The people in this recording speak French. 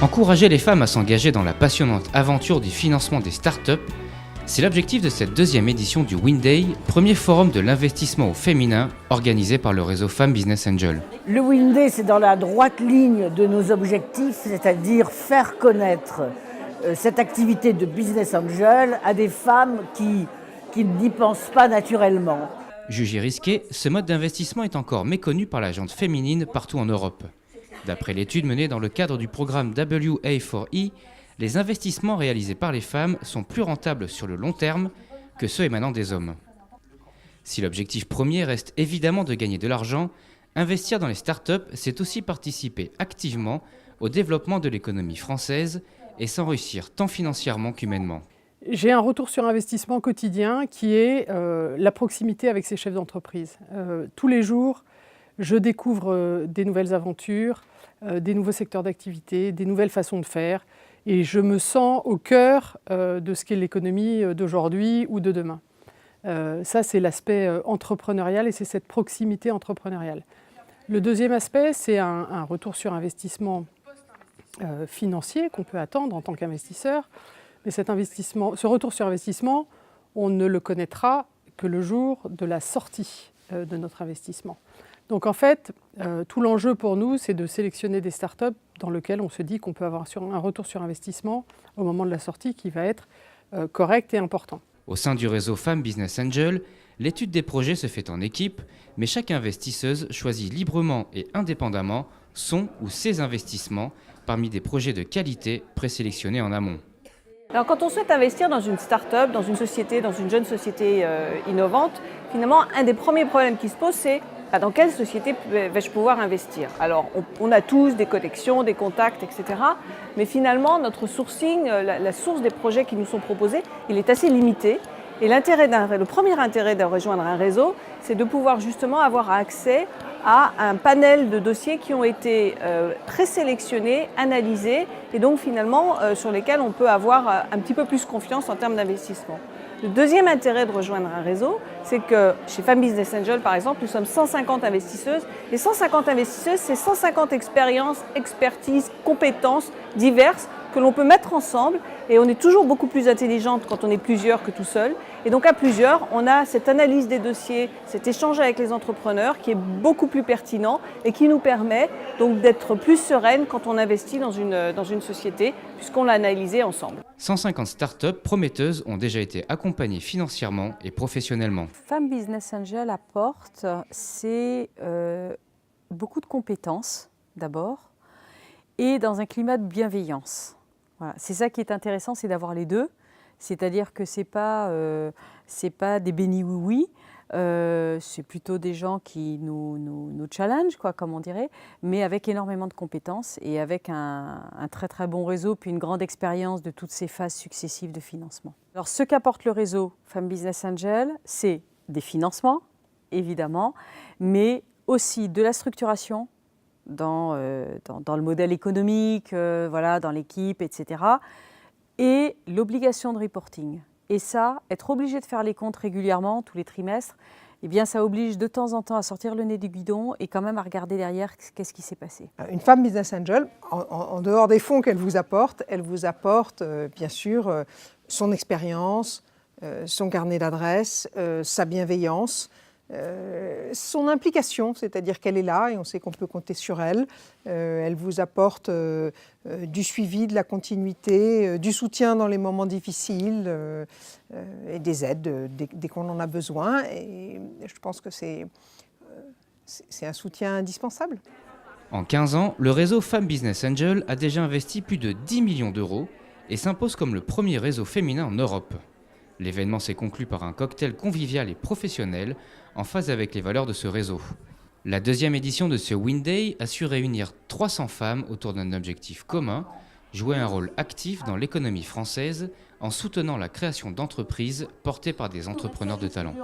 Encourager les femmes à s'engager dans la passionnante aventure du financement des startups, c'est l'objectif de cette deuxième édition du WIN-Day, premier forum de l'investissement au féminin organisé par le réseau Femmes Business Angel. Le WIN-Day, c'est dans la droite ligne de nos objectifs, c'est-à-dire faire connaître cette activité de Business Angel à des femmes qui n'y pensent pas naturellement. Jugé risqué, ce mode d'investissement est encore méconnu par la gente féminine partout en Europe. D'après l'étude menée dans le cadre du programme WA4E, les investissements réalisés par les femmes sont plus rentables sur le long terme que ceux émanant des hommes. Si l'objectif premier reste évidemment de gagner de l'argent, investir dans les startups, c'est aussi participer activement au développement de l'économie française et s'enrichir tant financièrement qu'humainement. J'ai un retour sur investissement quotidien qui est la proximité avec ces chefs d'entreprise. Tous les jours, je découvre des nouvelles aventures, des nouveaux secteurs d'activité, des nouvelles façons de faire. Et je me sens au cœur de ce qu'est l'économie d'aujourd'hui ou de demain. Ça, c'est l'aspect entrepreneurial et c'est cette proximité entrepreneuriale. Le deuxième aspect, c'est un retour sur investissement financier qu'on peut attendre en tant qu'investisseur. Mais ce retour sur investissement, on ne le connaîtra que le jour de la sortie de notre investissement. Donc en fait, tout l'enjeu pour nous, c'est de sélectionner des startups dans lesquelles on se dit qu'on peut avoir un retour sur investissement au moment de la sortie qui va être correct et important. Au sein du réseau Femmes Business Angel, l'étude des projets se fait en équipe, mais chaque investisseuse choisit librement et indépendamment son ou ses investissements parmi des projets de qualité présélectionnés en amont. Alors quand on souhaite investir dans une start-up, dans une société, dans une jeune société innovante, finalement, un des premiers problèmes qui se pose, c'est dans quelle société vais-je pouvoir investir? Alors, on a tous des connexions, des contacts, etc. Mais finalement, notre sourcing, la source des projets qui nous sont proposés, il est assez limité. Et le premier intérêt de rejoindre un réseau, c'est de pouvoir justement avoir accès à un panel de dossiers qui ont été présélectionnés, analysés, et donc finalement sur lesquels on peut avoir un petit peu plus confiance en termes d'investissement. Le deuxième intérêt de rejoindre un réseau, c'est que chez Femmes Business Angel, par exemple, nous sommes 150 investisseuses. Les 150 investisseuses, c'est 150 expériences, expertises, compétences diverses que l'on peut mettre ensemble. Et on est toujours beaucoup plus intelligente quand on est plusieurs que tout seul. Et donc à plusieurs, on a cette analyse des dossiers, cet échange avec les entrepreneurs qui est beaucoup plus pertinent et qui nous permet donc d'être plus sereine quand on investit dans une société, puisqu'on l'a analysé ensemble. 150 startups prometteuses ont déjà été accompagnées financièrement et professionnellement. Femmes Business Angel apporte, c'est beaucoup de compétences d'abord et dans un climat de bienveillance. Voilà. C'est ça qui est intéressant, c'est d'avoir les deux. C'est-à-dire que c'est pas des bénis oui-oui, c'est plutôt des gens qui nous challenge, quoi, comme on dirait, mais avec énormément de compétences et avec un très très bon réseau, puis une grande expérience de toutes ces phases successives de financement. Alors ce qu'apporte le réseau Femmes Business Angel, c'est des financements, évidemment, mais aussi de la structuration dans le modèle économique, voilà, dans l'équipe, etc., et l'obligation de reporting. Et ça, être obligé de faire les comptes régulièrement, tous les trimestres, eh bien, ça oblige de temps en temps à sortir le nez du guidon et quand même à regarder derrière qu'est-ce qui s'est passé. Une femme business angel, en dehors des fonds qu'elle vous apporte, bien sûr son expérience, son carnet d'adresses, sa bienveillance, son implication, c'est-à-dire qu'elle est là et on sait qu'on peut compter sur elle. Elle vous apporte du suivi, de la continuité, du soutien dans les moments difficiles et des aides dès qu'on en a besoin. Et je pense que c'est un soutien indispensable. En 15 ans, le réseau Femmes Business Angel a déjà investi plus de 10 millions d'euros et s'impose comme le premier réseau féminin en Europe. L'événement s'est conclu par un cocktail convivial et professionnel en phase avec les valeurs de ce réseau. La deuxième édition de ce WIN-Day a su réunir 300 femmes autour d'un objectif commun, jouer un rôle actif dans l'économie française en soutenant la création d'entreprises portées par des entrepreneurs de talent.